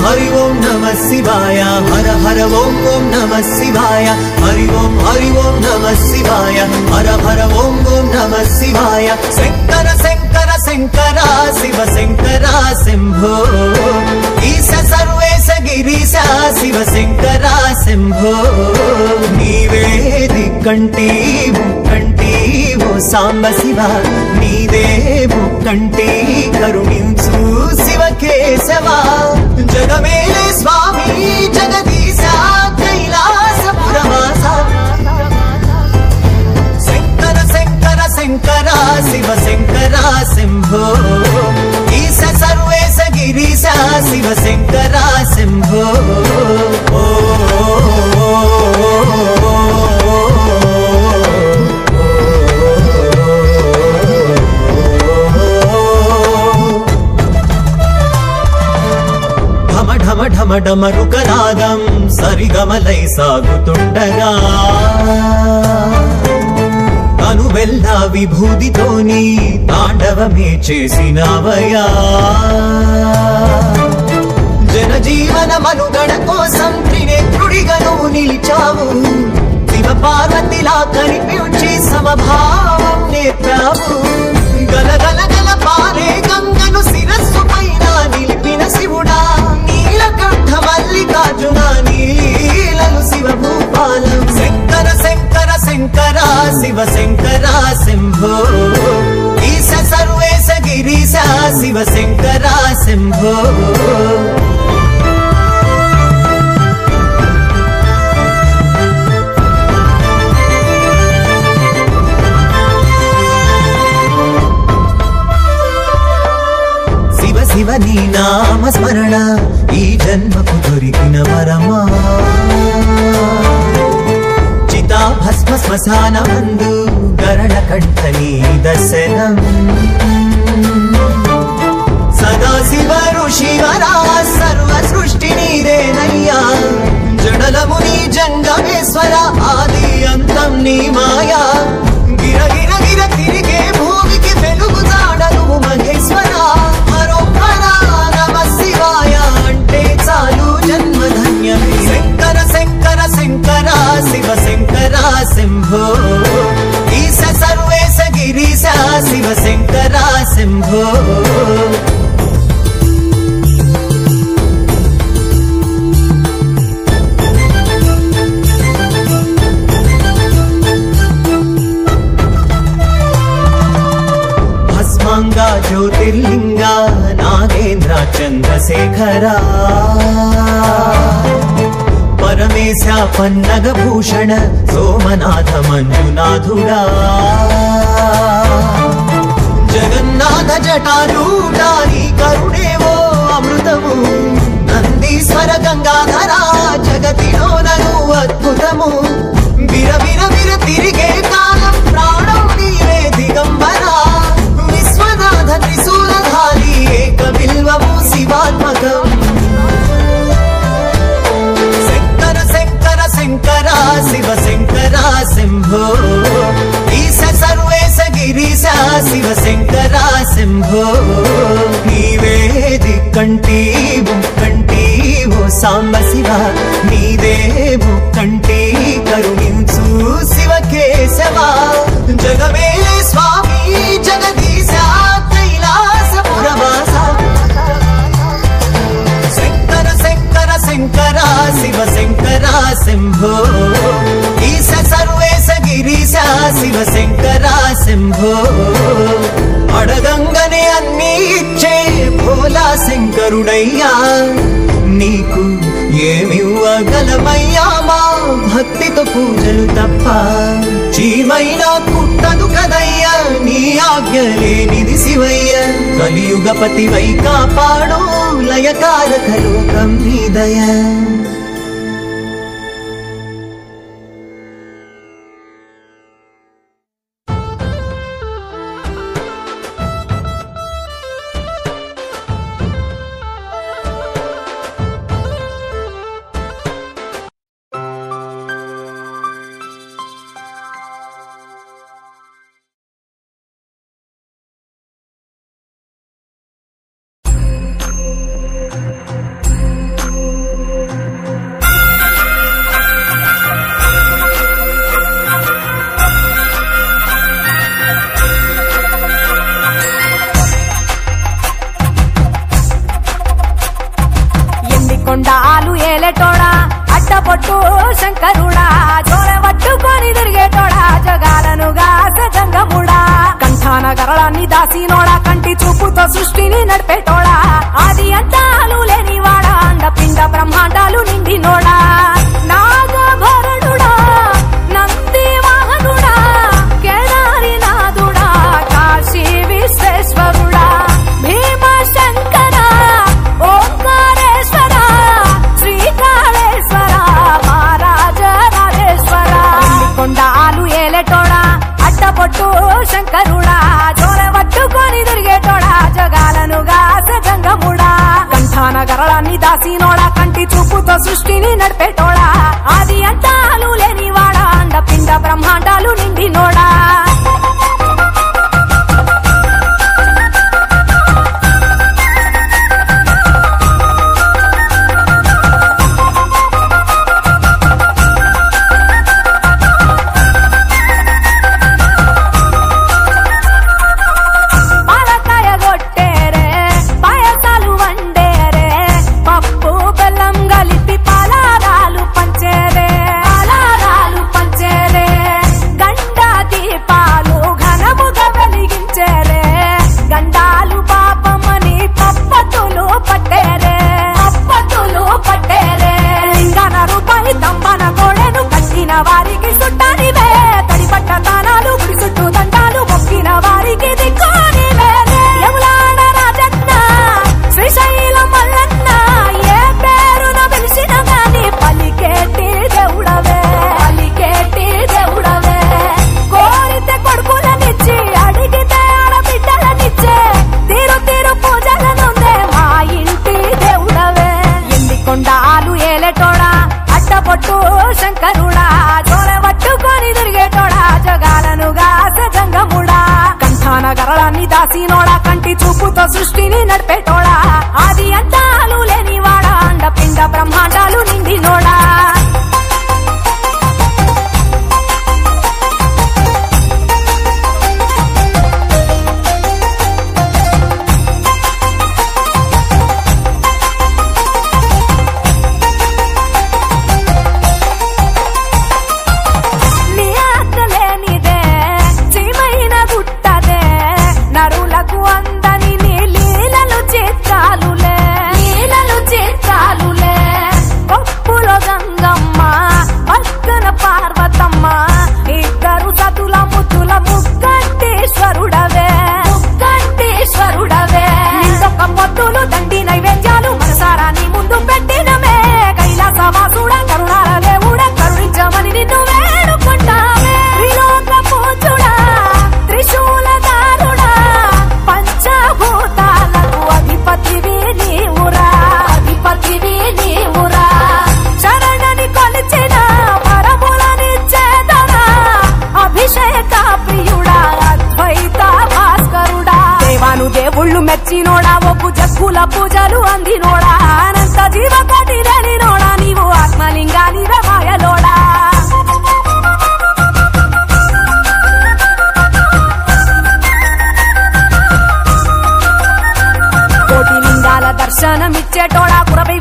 हरि ओम नमः शिवाय हर हर ओम ओम नमः शिवाय हरि ओम नमः शिवाय हर हर ओम नमः शिवाय शंकर शंकर शंकर शिव शंकर शंभो ईश सर्वेश गिरीश शिव शंकर शंभो नीवे दिक्कंटी मुक्कंटी वो सांब शिव नीदे मुक्कंटी करुणिंचु शिव केशवा जगमेले स्वामी जगदीश कैलासपुरवास शंकर शंकर शंकर शिव शंकर शंभो ईश सर्वेश गिरीश शिव शंकर शंभो ढम ढम डमरुकनादं सरिगमलै सागुतुंडगा अनुवेल्ल विभूतितोनी तांडवमे చేసినవయా जनजीवन मनुगण कोसं त्रिनेत्रुडिगा నువ్వు నిలిచావు శివ పార్వతిలా కనిపించి సమభావం నేర్పావు గలగల గల పారే గంగను శిరస్సు పైన నిలిపిన శివుడా నీలకంఠ మల్లికార్జున నీలలు శివ భూపాలం శంకర శంకర శంకర శివ శంకర శంభో ఈశ సర్వేశ గిరీశ శివ శంకర శంభో శివ నీ నామ స్మరణ ఈ జన్మకు దొరికిన వరమా చితా భస్మ శ్మశాన మందు గరళ కంఠ నీ దర్శనం సదా శివ ఋషివరా సర్వ సృష్టి నీదేనయ్యా జడలము నీ జంగమేశ్వర ఆది అంతం నీ మాయా గిర గిర గిర తిరిగే భూమికి వెలుగు జాడలు మహేశ్వర शंकर शंकर शंकर शिव शंकर शंभो ईश सर्वेश गिरीश शिव शंकर शंभो भस्मांगा ज्योतिर्लिंगा नागेंद्र चंद्रशेखरा परमेश पन्नग भूषण सोमनाथ मंजुनाथुड़ा जगन्नाथ जटारूढ़ा नी करुणे वो अमृतमु नंदीश्वर गंगाधरा जगतिलोननु अद्भुतमु विर विर विर तिरिगे कालं प्राणं नीवे दिगंबरा विश्वनाथ त्रिशूलधारी एकबिल्वमु शिवात्मकम् शंकर शिव शंकर शंभो ईश सर्वेश गिरीश शिव शंकर शंभो नीवे दिक्कंटी मुक्कंटी वो सांब शिव नीदे मुक्कंटी करुणिंचु शिव केशवा जगमेले स्वामी जगदीश कैलासपुरवास शंकर शंकर शंकर शिव शंकर शंभो ईश सर्वेश गिरीश शिव शंकर शंभो अडगंगने अन्नी इच्चे भोला शंकरुडయ్యా నీకు ఏమివ్వగలమయ్యా మా భక్తితో పూజలు తప్ప చీమైనా కుట్టదు కదయ్యా నీ ఆజ్ఞ లేనిది శివయ్య కలియుగపతివై కాపాడు లయకారక లోకం నీ దయ సృష్టిని నడిపేటోడా ఆది అంతాలు లేనివాడా అండపిండ బ్రహ్మాండాలు నిండినోడా నాగభరణుడా నంది వాహనుడా కేదారినాథుడా కాశీ విశ్వేశ్వరుడా భీమశంకర ఓంకారేశ్వర శ్రీకాళేశ్వర మహారాజ రాజేశ్వర కొండాలు ఏలేటోడా అట్టపొట్టు శంకరుడా జోల పట్టుకొని తిరిగేటోడా జగాలను గాస జంగముడా కంఠాన గరళాన్ని దాసినోడా కంటి చూపుతో సృష్టిని నడిపేటోడా ఆది అంతాలు లేనివాడా అండపిండ బ్రహ్మాండాలు నిండినోడా వారికి సుట్టానివే తడిపట్ట తానాలు గుడి చుట్టూ దండాలు మొక్కిన వారికి దిక్కునివే యములాడ రాజన్న శ్రీశైలం మల్లన్న ఏ పేరున పిలిచిన గాని పలికేటి దేవుడవే కోరితే కొడుకులనిచ్చి అడిగితే ఆడబిడ్డలనిచ్చే తీరు తీరు పూజలనుందే మా ఇంటి దేవుడవే ఎన్ని కొండాలు ఏలేటోడా అట్టపొట్టు శంకరుడా జోల పట్టుకొని తిరిగేటోడా జగాలను గాస జంగముడా కంఠాన గరళాన్ని దాసినోడా కంటి చూపుతో సృష్టిని నడిపేటోడా ఆది అంతాలు లేనివాడా అండపిండ బ్రహ్మాండాలు నిండినోడా దండి నైవేద్యాలు మనసారా నీ ముందు పెట్టినమే కైలాసవాసుడా కరుణాల దేవుడా కరుణించమని నిన్ను వేడుకుంటామే త్రిలోక పూజుడా త్రిశూలధారుడా పంచభూతాలకు అధిపతివి నీవురా శరణని కొలిచిన వరములనిచ్చేదరా అభిషేక ప్రియుడా అద్వైత భాస్కరుడా దేవాను దేవుళ్ళు మెచ్చినోడా ఒప్పు జగ్గుల పూజలు అందినోడా అనంత జీవకోటి లేనినోడా నీవు ఆత్మలింగానివే మాయలోడా కోటి లింగాల దర్శనమిచ్చేటోడా కురవై